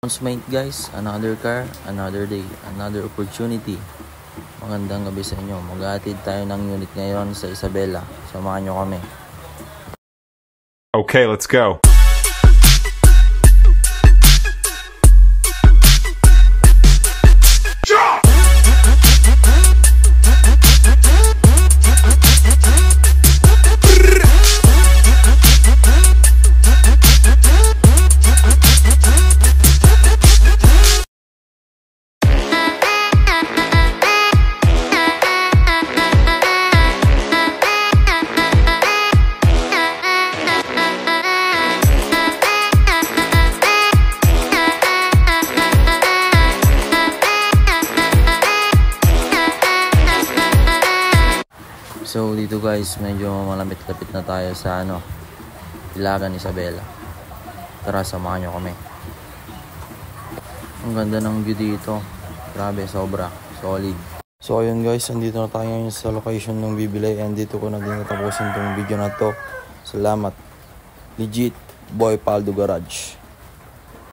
Announcement guys, another car, another day, another opportunity. Magandang gabi sa inyo. Maghahatid tayo ng unit ngayon sa Isabela. Samahan nyo kami. Okay, let's go. So dito guys, medyo malapit-lapit na tayo sa Ilagan, Isabela. Tara, samahan nyo kami. Ang ganda ng view dito. Grabe, sobra. Solid. So ayun guys, andito na tayo ngayon sa location ng bibili. And dito ko na din natapusin tong video na to. Salamat. Legit Boy Paldo Garage.